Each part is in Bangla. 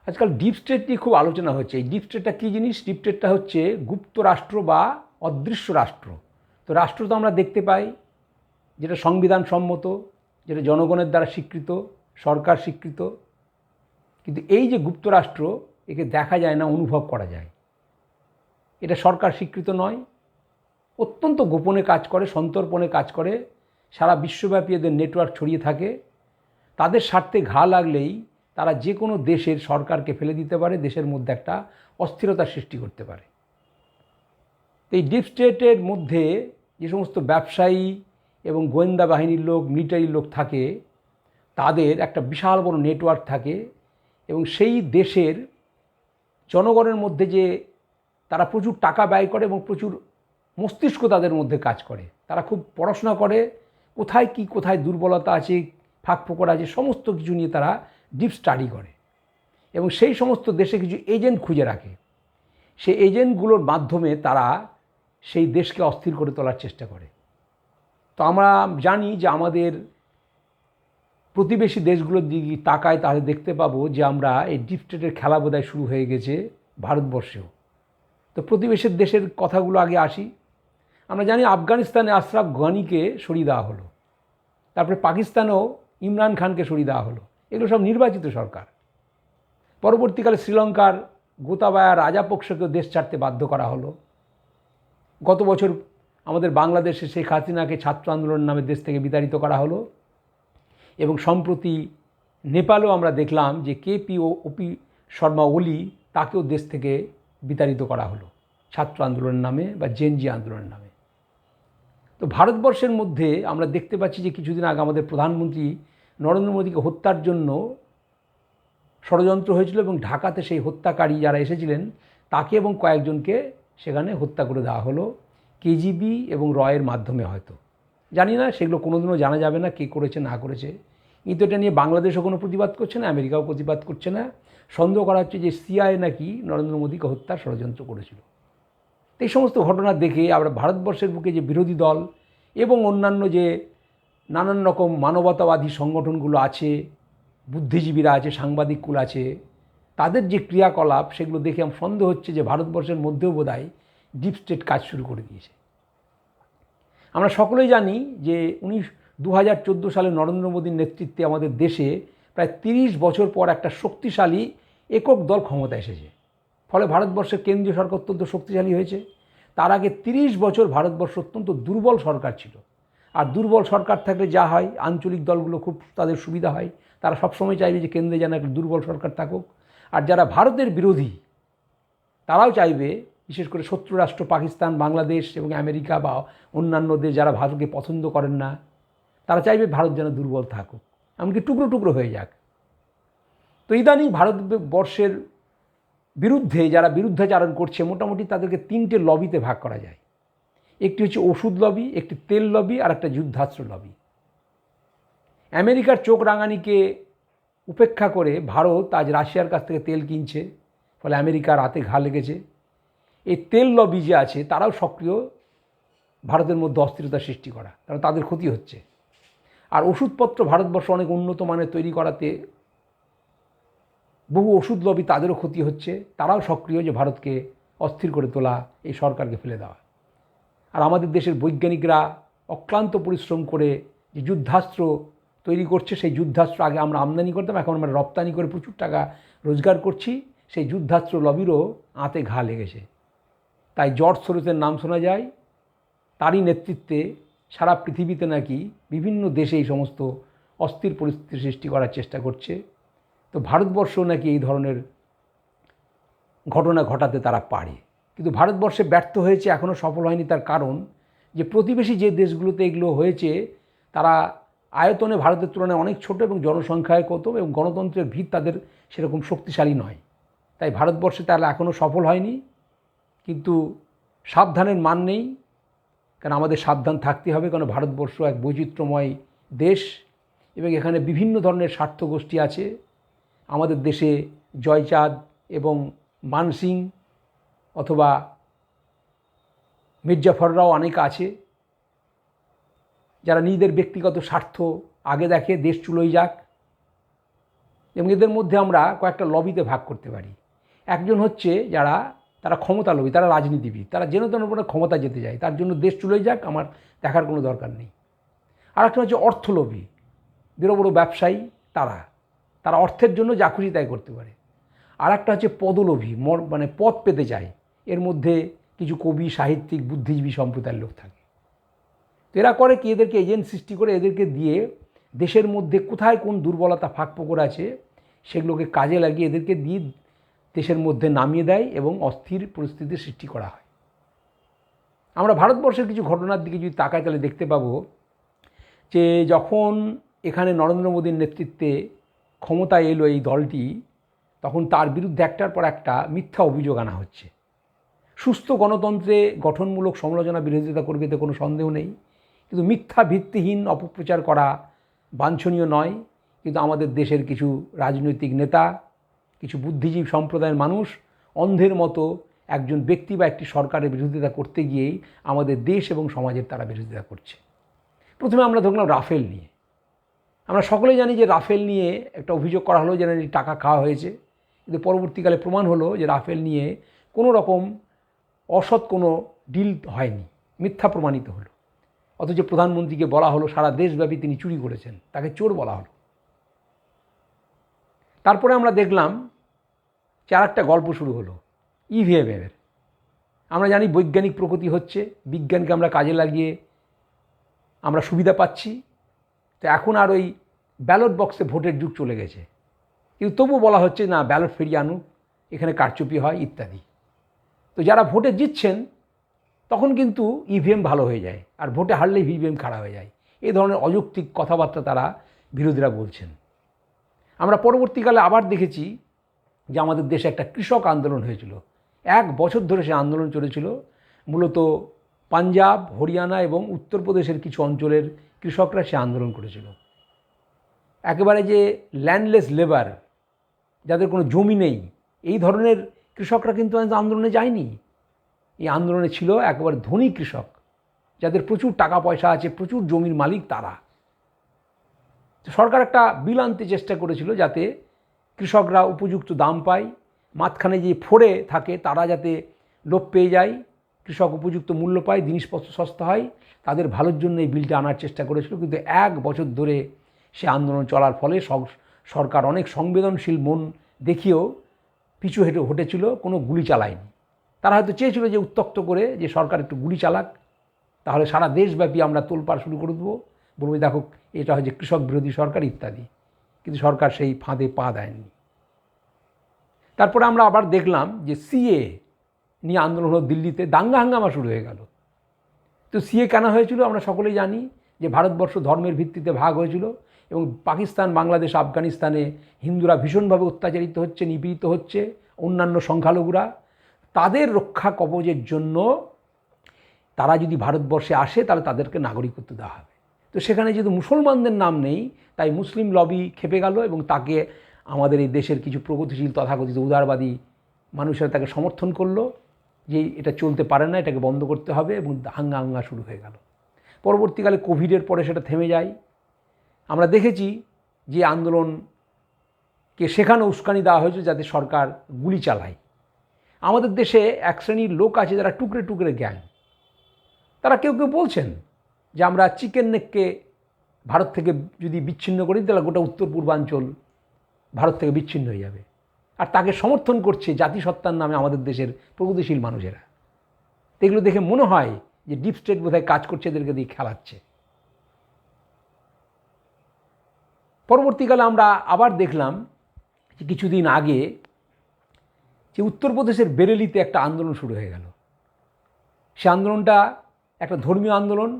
আজকাল ডিপ স্টেট নিয়ে খুব আলোচনা হচ্ছে। এই ডিপ স্টেটটা কী জিনিস? ডিপ স্টেটটা হচ্ছে গুপ্ত রাষ্ট্র বা অদৃশ্য রাষ্ট্র। তো রাষ্ট্র তো আমরা দেখতে পাই, যেটা সংবিধান সম্মত, যেটা জনগণের দ্বারা স্বীকৃত, সরকার স্বীকৃত। কিন্তু এই যে গুপ্ত রাষ্ট্র, একে দেখা যায় না, অনুভব করা যায়। এটা সরকার স্বীকৃত নয়, অত্যন্ত গোপনে কাজ করে, সন্তর্পণে কাজ করে, সারা বিশ্বব্যাপী এদের নেটওয়ার্ক ছড়িয়ে থাকে। তাদের স্বার্থে ঘা লাগলেই তারা যে কোনো দেশের সরকারকে ফেলে দিতে পারে, দেশের মধ্যে একটা অস্থিরতা সৃষ্টি করতে পারে। এই ডিপ স্টেটের মধ্যে যে সমস্ত ব্যবসায়ী এবং গোয়েন্দা বাহিনীর লোক, মিলিটারির লোক থাকে, তাদের একটা বিশাল বড় নেটওয়ার্ক থাকে এবং সেই দেশের জনগণের মধ্যে যে তারা প্রচুর টাকা ব্যয় করে এবং প্রচুর মস্তিষ্ক তাদের মধ্যে কাজ করে। তারা খুব পড়াশোনা করে, কোথায় কি, কোথায় দুর্বলতা আছে, ফাঁক ফোকর আছে, সমস্ত কিছু নিয়ে তারা ডিপ স্টাডি করে এবং সেই সমস্ত দেশে কিছু এজেন্ট খুঁজে রাখে। সেই এজেন্টগুলোর মাধ্যমে তারা সেই দেশকে অস্থির করে তোলার চেষ্টা করে। তো আমরা জানি যে আমাদের প্রতিবেশী দেশগুলোর দিকে তাকায়, তাহলে দেখতে পাবো যে আমরা এই ডিপ স্টেটের খেলা বোধহয় শুরু হয়ে গেছে ভারতবর্ষেও। তো প্রতিবেশীর দেশের কথাগুলো আগে আসি। আমরা জানি আফগানিস্তানে আশরাফ গানিকে সরিয়ে দেওয়া হলো, তারপরে পাকিস্তানেও ইমরান খানকে সরিয়ে দেওয়া হলো। এগুলো সব নির্বাচিত সরকার। পরবর্তীকালে শ্রীলঙ্কার গোতাবায়া রাজাপক্ষকেও দেশ ছাড়তে বাধ্য করা হলো। গত বছর আমাদের বাংলাদেশে শেখ হাসিনাকে ছাত্র আন্দোলনের নামে দেশ থেকে বিতাড়িত করা হলো এবং সম্প্রতি নেপালেও আমরা দেখলাম যে কেপি ও ওপি শর্মা ওলি, তাকেও দেশ থেকে বিতাড়িত করা হলো ছাত্র আন্দোলনের নামে বা জেনজি আন্দোলনের নামে। তো ভারতবর্ষের মধ্যে আমরা দেখতে পাচ্ছি যে কিছুদিন আগে আমাদের প্রধানমন্ত্রী নরেন্দ্র মোদীকে হত্যার জন্য ষড়যন্ত্র হয়েছিল এবং ঢাকাতে সেই হত্যাকারী যারা এসেছিলেন তাকে এবং কয়েকজনকে সেখানে হত্যা করে দেওয়া হলো কেজিবি এবং রয়ের মাধ্যমে। হয়তো জানি না, সেগুলো কোনোদিনও জানা যাবে না কে করেছে না করেছে। কিন্তু এটা নিয়ে বাংলাদেশও কোনো প্রতিবাদ করছে না, আমেরিকাও প্রতিবাদ করছে না। সন্দেহ করা হচ্ছে যে সিআইএ নাকি নরেন্দ্র মোদীকে হত্যার ষড়যন্ত্র করেছিল। এই সমস্ত ঘটনা দেখে আমরা ভারতবর্ষের বুকে যে বিরোধী দল এবং অন্যান্য যে নানান রকম মানবতাবাদী সংগঠনগুলো আছে, বুদ্ধিজীবীরা আছে, সাংবাদিককুল আছে, তাদের যে ক্রিয়াকলাপ, সেগুলো দেখে আমার সন্দেহ হচ্ছে যে ভারতবর্ষের মধ্যেও বোধহয় ডিপ স্টেট কাজ শুরু করে দিয়েছে। আমরা সকলেই জানি যে 2014 সালে নরেন্দ্র মোদীর নেতৃত্বে আমাদের দেশে প্রায় 30 বছর পর একটা শক্তিশালী একক দল ক্ষমতা এসেছে। ফলে ভারতবর্ষের কেন্দ্রীয় সরকার অত্যন্ত শক্তিশালী হয়েছে। তার আগে 30 বছর ভারতবর্ষ অত্যন্ত দুর্বল সরকার ছিল। আর দুর্বল সরকার থাকলে যা হয়, আঞ্চলিক দলগুলো খুব তাদের সুবিধা হয়। তারা সবসময় চাইবে যে কেন্দ্রে যেন একটা দুর্বল সরকার থাকুক। আর যারা ভারতের বিরোধী, তারাও চাইবে, বিশেষ করে শত্রু রাষ্ট্র পাকিস্তান, বাংলাদেশ এবং আমেরিকা বা অন্যান্য দেশ যারা ভারতকে পছন্দ করেন না, তারা চাইবে ভারত যেন দুর্বল থাকুক, এমনকি টুকরো টুকরো হয়ে যাক। তো ইদানিং ভারতবর্ষের বিরুদ্ধে যারা বিরুদ্ধাচারণ করছে, মোটামুটি তাদেরকে 3টে লবিতে ভাগ করা যায়। একটি হচ্ছে ওষুধ লবি, একটি তেল লবি, আর একটা যুদ্ধাস্ত্র লবি। আমেরিকার চোখ রাঙানিকে উপেক্ষা করে ভারত আজ রাশিয়ার কাছ থেকে তেল কিনছে, ফলে আমেরিকার হাতে ঘা লেগেছে। এই তেল লবি যে আছে, তারাও সক্রিয় ভারতের মধ্যে অস্থিরতা সৃষ্টি করা, কারণ তাদের ক্ষতি হচ্ছে। আর ওষুধপত্র ভারতবর্ষ অনেক উন্নত মানের তৈরি করাতে বহু ওষুধ লবি, তাদেরও ক্ষতি হচ্ছে। তারাও সক্রিয় যে ভারতকে অস্থির করে তোলা, এই সরকারকে ফেলে দেওয়া। আর আমাদের দেশের বৈজ্ঞানিকরা অক্লান্ত পরিশ্রম করে যে যুদ্ধাস্ত্র তৈরি করছে, সেই যুদ্ধাস্ত্র আগে আমরা আমদানি করতাম, এখন আমরা রপ্তানি করে প্রচুর টাকা রোজগার করছি। সেই যুদ্ধাস্ত্র লবিরও আঁতে ঘা লেগেছে। তাই জর্জ সোরসের নাম শোনা যায়। তারই নেতৃত্বে সারা পৃথিবীতে নাকি বিভিন্ন দেশে এই সমস্ত অস্থির পরিস্থিতি সৃষ্টি করার চেষ্টা করছে। তো ভারতবর্ষ নাকি এই ধরনের ঘটনা ঘটাতে তারা পারে, কিন্তু ভারতবর্ষে ব্যর্থ হয়েছে, এখনও সফল হয়নি। তার কারণ যে প্রতিবেশী যে দেশগুলোতে এগুলো হয়েছে, তারা আয়তনে ভারতের তুলনায় অনেক ছোট এবং জনসংখ্যায় কত এবং গণতন্ত্রের ভিত তাদের সেরকম শক্তিশালী নয়। তাই ভারতবর্ষে তারা এখনও সফল হয়নি। কিন্তু সাবধানের মান নেই, কারণ আমাদের সাবধান থাকতে হবে, কারণ ভারতবর্ষ এক বৈচিত্র্যময় দেশ এবং এখানে বিভিন্ন ধরনের স্বার্থ গোষ্ঠী আছে। আমাদের দেশে জয়চাঁদ এবং মানসিং অথবা মির্জাফররাও অনেক আছে, যারা নিজেদের ব্যক্তিগত স্বার্থ আগে দেখে, দেশ চুলোই যাক। এবং এদের মধ্যে আমরা কয়েকটা লবিতে ভাগ করতে পারি। একজন হচ্ছে তারা ক্ষমতা লোভী, তারা রাজনীতিবিদ, তারা যেন তেন করে ক্ষমতা যেতে যায়, তার জন্য দেশ চলে যাক, আমার দেখার কোনো দরকার নেই। আর একটা হচ্ছে অর্থলোভী, বড় বড় ব্যবসায়ী, তারা অর্থের জন্য যা খুশি তাই করতে পারে। আর একটা হচ্ছে পদলোভী, মানে পদ পেতে চায়। এর মধ্যে কিছু কবি, সাহিত্যিক, বুদ্ধিজীবী সম্প্রদায়ের লোক থাকে। তো এরা করে কি, এদেরকে এজেন্ট সৃষ্টি করে এদেরকে দিয়ে দেশের মধ্যে কোথায় কোন দুর্বলতা ফাঁকফোকর আছে সেগুলোকে কাজে লাগিয়ে এদেরকে দিয়ে দেশের মধ্যে নামিয়ে দেয় এবং অস্থির পরিস্থিতির সৃষ্টি করা হয়। আমরা ভারতবর্ষের কিছু ঘটনার দিকে যদি তাকাই তাহলে দেখতে পাবো যে যখন এখানে নরেন্দ্র মোদীর নেতৃত্বে ক্ষমতায় এলো এই দলটি, তখন তার বিরুদ্ধে একটার পর একটা মিথ্যা অভিযোগ আনা হচ্ছে। সুস্থ গণতন্ত্রে গঠনমূলক সমালোচনা বিরোধিতা করবে এতে কোনো সন্দেহ নেই, কিন্তু মিথ্যা ভিত্তিহীন অপপ্রচার করা বাঞ্ছনীয় নয়। কিন্তু আমাদের দেশের কিছু রাজনৈতিক নেতা, কিছু বুদ্ধিজীবী সম্প্রদায়ের মানুষ অন্ধের মতো একজন ব্যক্তি বা একটি সরকারের বিরোধিতা করতে গিয়েই আমাদের দেশ এবং সমাজের তারা বিরোধিতা করছে। প্রথমে আমরা ধরলাম রাফেল নিয়ে। আমরা সকলেই জানি যে রাফেল নিয়ে একটা অভিযোগ করা হলো যে টাকা খাওয়া হয়েছে, কিন্তু পরবর্তীকালে প্রমাণ হলো যে রাফেল নিয়ে কোনো রকম অসৎ কোনো ডিল হয়নি, মিথ্যা প্রমাণিত হলো। অথচ প্রধানমন্ত্রীকে বলা হলো সারা দেশব্যাপী তিনি চুরি করেছেন, তাকে চোর বলা হলো। তারপরে আমরা দেখলাম যে আর একটা গল্প শুরু হলো ইভিএমের। আমরা জানি বৈজ্ঞানিক প্রগতি হচ্ছে, বিজ্ঞানকে আমরা কাজে লাগিয়ে আমরা সুবিধা পাচ্ছি। তো এখন আর ওই ব্যালট বক্সে ভোটের যুগ চলে গেছে, কিন্তু তবু বলা হচ্ছে না ব্যালট ফিরিয়ে আনুক, এখানে কারচুপি হয় ইত্যাদি। তো যারা ভোটে জিতছেন তখন কিন্তু ইভিএম ভালো হয়ে যায়, আর ভোটে হারলেই ইভিএম খারাপ হয়ে যায়। এই ধরনের অযৌক্তিক কথাবার্তা তারা বিরোধীরা বলছেন। আমরা পরবর্তীকালে আবার দেখেছি যে আমাদের দেশে একটা কৃষক আন্দোলন হয়েছিল। 1 বছর ধরে সে আন্দোলন চলেছিল। মূলত পাঞ্জাব, হরিয়ানা এবং উত্তরপ্রদেশের কিছু অঞ্চলের কৃষকরা সে আন্দোলন করেছিল। একেবারে যে ল্যান্ডলেস লেবার, যাদের কোনো জমি নেই, এই ধরনের কৃষকরা কিন্তু আন্দোলনে যায়নি। এই আন্দোলনে ছিল একেবারে ধনী কৃষক, যাদের প্রচুর টাকা পয়সা আছে, প্রচুর জমির মালিক তারা। সরকার একটা বিল আনতে চেষ্টা করেছিল যাতে কৃষকরা উপযুক্ত দাম পায়, মাঝখানে যে ফড়ে থাকে তারা যাতে লোভ পেয়ে যায়, কৃষক উপযুক্ত মূল্য পায়, জিনিসপত্র সস্তা হয়, তাদের ভালোর জন্য এই বিলটা আনার চেষ্টা করেছিল। কিন্তু 1 বছর ধরে সে আন্দোলন চলার ফলে সরকার অনেক সংবেদনশীল মন দেখিয়েও পিছু হটেছিল, কোনো গুলি চালায়নি। তারা হয়তো চেয়েছিল যে উত্তক্ত করে যে সরকার একটু গুলি চালাক, তাহলে সারা দেশব্যাপী আমরা তোলপাড় শুরু করে দেবো, বলবো দেখো এটা হয় যে কৃষক বিরোধী সরকার ইত্যাদি। কিন্তু সরকার সেই ফাঁদে পা দেয়নি। তারপরে আমরা আবার দেখলাম যে সিএ নিয়ে আন্দোলন হলো, দিল্লিতে দাঙ্গা হাঙ্গামা শুরু হয়ে গেল। তো সিএ কেন হয়েছিল আমরা সকলেই জানি, যে ভারতবর্ষ ধর্মের ভিত্তিতে ভাগ হয়েছিল এবং পাকিস্তান, বাংলাদেশ, আফগানিস্তানে হিন্দুরা ভীষণভাবে অত্যাচারিত হচ্ছে, নিপীড়িত হচ্ছে, অন্যান্য সংখ্যালঘুরা। তাদের রক্ষা কবচের জন্য তারা যদি ভারতবর্ষে আসে তাহলে তাদেরকে নাগরিকত্ব দেওয়া হবে। তো সেখানে যেহেতু মুসলমানদের নাম নেই, তাই মুসলিম লবি খেপে গেল এবং তাকে আমাদের এই দেশের কিছু প্রগতিশীল তথাকথিত উদারবাদী মানুষেরা তাকে সমর্থন করলো যে এটা চলতে পারে না, এটাকে বন্ধ করতে হবে, এবং হাঙ্গামা শুরু হয়ে গেল। পরবর্তীকালে কোভিডের পরে সেটা থেমে যায়। আমরা দেখেছি যে আন্দোলনকে সেখানে উস্কানি দেওয়া হয়েছে যাতে সরকার গুলি চালায়। আমাদের দেশে এক শ্রেণীর লোক আছে যারা টুকরে টুকরে গ্যাং। তারা কেউ কেউ বলছেন যে আমরা চিকেন নেককে ভারত থেকে যদি বিচ্ছিন্ন করি তাহলে গোটা উত্তর পূর্বাঞ্চল ভারত থেকে বিচ্ছিন্ন হয়ে যাবে। আর তাকে সমর্থন করছে জাতিসত্তার নামে আমাদের দেশের প্রগতিশীল মানুষেরা। এগুলো দেখে মনে হয় যে ডিপ স্টেট বোধহয় কাজ করছে, এদেরকে দিয়ে খেলাচ্ছে। পরবর্তীকালে আমরা আবার দেখলাম যে কিছুদিন আগে যে উত্তরপ্রদেশের বেরেলিতে একটা আন্দোলন শুরু হয়ে গেল। সে আন্দোলনটা একটা ধর্মীয় আন্দোলন।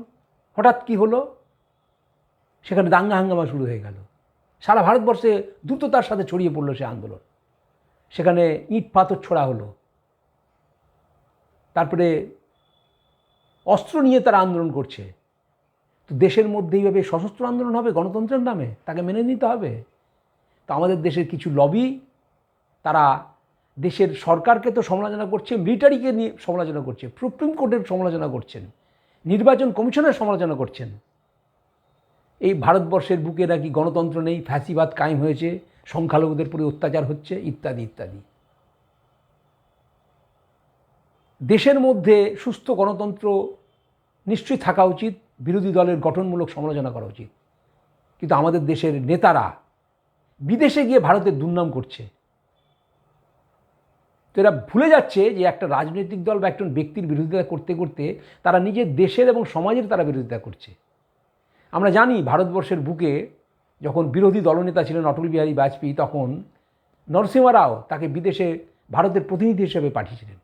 হঠাৎ কি হলো, সেখানে দাঙ্গা হাঙ্গামা শুরু হয়ে গেল। সারা ভারতবর্ষে দ্রুততার সাথে ছড়িয়ে পড়লো সে আন্দোলন। সেখানে ইট পাথর ছোড়া হলো, তারপরে অস্ত্র নিয়ে তারা আন্দোলন করছে। তো দেশের মধ্যে এইভাবে সশস্ত্র আন্দোলন হবে গণতন্ত্রের নামে, তাকে মেনে নিতে হবে। তো আমাদের দেশের কিছু লবি তারা দেশের সরকারকে তো সমালোচনা করছে, মিলিটারিকে নিয়ে সমালোচনা করছে, সুপ্রিম কোর্টের সমালোচনা করছেন, নির্বাচন কমিশনের সমালোচনা করছেন। এই ভারতবর্ষের বুকে নাকি গণতন্ত্র নেই, ফ্যাসিবাদ কায়েম হয়েছে, সংখ্যালঘুদের প্রতি অত্যাচার হচ্ছে, ইত্যাদি ইত্যাদি। দেশের মধ্যে সুস্থ গণতন্ত্র নিশ্চয়ই থাকা উচিত, বিরোধী দলের গঠনমূলক সমালোচনা করা উচিত, কিন্তু আমাদের দেশের নেতারা বিদেশে গিয়ে ভারতের দুর্নাম করছে। তো এরা ভুলে যাচ্ছে যে একটা রাজনৈতিক দল বা একজন ব্যক্তির বিরোধিতা করতে করতে তারা নিজের দেশের এবং সমাজের তারা বিরোধিতা করছে। আমরা জানি ভারতবর্ষের বুকে যখন বিরোধী দলনেতা ছিলেন অটল বিহারী বাজপেয়ী, তখন নরসিংহ রাও তাকে বিদেশে ভারতের প্রতিনিধি হিসেবে পাঠিয়েছিলেন,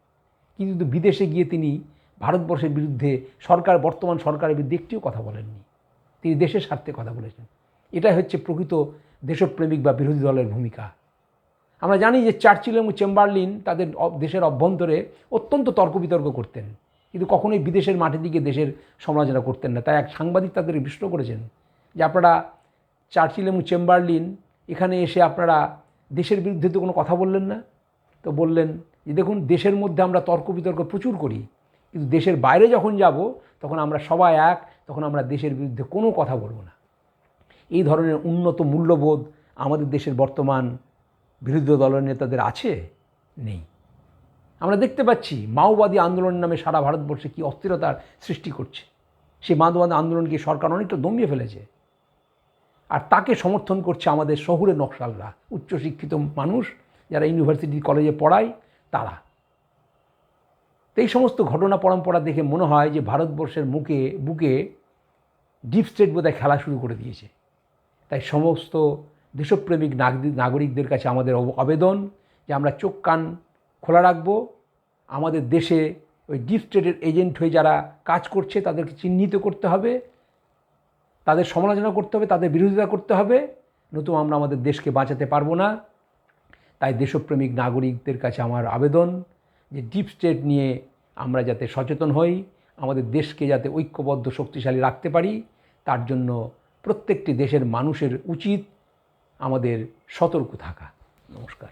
কিন্তু বিদেশে গিয়ে তিনি ভারতবর্ষের বিরুদ্ধে বর্তমান সরকারের বিরুদ্ধে একটিও কথা বলেননি। তিনি দেশের স্বার্থে কথা বলেছেন। এটাই হচ্ছে প্রকৃত দেশপ্রেমিক বা বিরোধী দলের ভূমিকা। আমরা জানি যে চার্চিল এবং চেম্বারলিন তাদের দেশের অভ্যন্তরে অত্যন্ত তর্ক বিতর্ক করতেন, কিন্তু কখনোই বিদেশের মাটির দিকে দেশের সমালোচনা করতেন না। তাই এক সাংবাদিক তাদের প্রশ্ন করেছেন যে আপনারা চার্চিল এবং চেম্বারলিন এখানে এসে আপনারা দেশের বিরুদ্ধে তো কোনো কথা বললেন না। তো বললেন যে দেখুন, দেশের মধ্যে আমরা তর্ক বিতর্ক প্রচুর করি, কিন্তু দেশের বাইরে যখন যাব তখন আমরা সবাই এক, তখন আমরা দেশের বিরুদ্ধে কোনো কথা বলবো না। এই ধরনের উন্নত মূল্যবোধ আমাদের দেশের বর্তমান বিরোধী দলের নেতাদের আছে? নেই। আমরা দেখতে পাচ্ছি মাওবাদী আন্দোলনের নামে সারা ভারতবর্ষে কী অস্থিরতার সৃষ্টি করছে। সেই মাওবাদী আন্দোলনকে সরকার অনেকটা দমিয়ে ফেলেছে, আর তাকে সমর্থন করছে আমাদের শহুরে নকশালরা, উচ্চশিক্ষিত মানুষ যারা ইউনিভার্সিটি কলেজে পড়ায় তারা। তো এই সমস্ত ঘটনা পরম্পরা দেখে মনে হয় যে ভারতবর্ষের বুকে ডিপ স্টেট বোধহয় খেলা শুরু করে দিয়েছে। তাই সমস্ত দেশপ্রেমিক নাগরিকদের কাছে আমাদের আবেদন যে আমরা চোখ কান খোলা রাখবো। আমাদের দেশে ওই ডিপ স্টেটের এজেন্ট হয়ে যারা কাজ করছে তাদেরকে চিহ্নিত করতে হবে, তাদের সমালোচনা করতে হবে, তাদের বিরোধিতা করতে হবে, নতুবা আমরা আমাদের দেশকে বাঁচাতে পারবো না। তাই দেশপ্রেমিক নাগরিকদের কাছে আমার আবেদন যে ডিপ স্টেট নিয়ে আমরা যাতে সচেতন হই, আমাদের দেশকে যাতে ঐক্যবদ্ধ শক্তিশালী রাখতে পারি, তার জন্য প্রত্যেকটি দেশের মানুষের উচিত আমাদের সতর্ক থাকা। নমস্কার।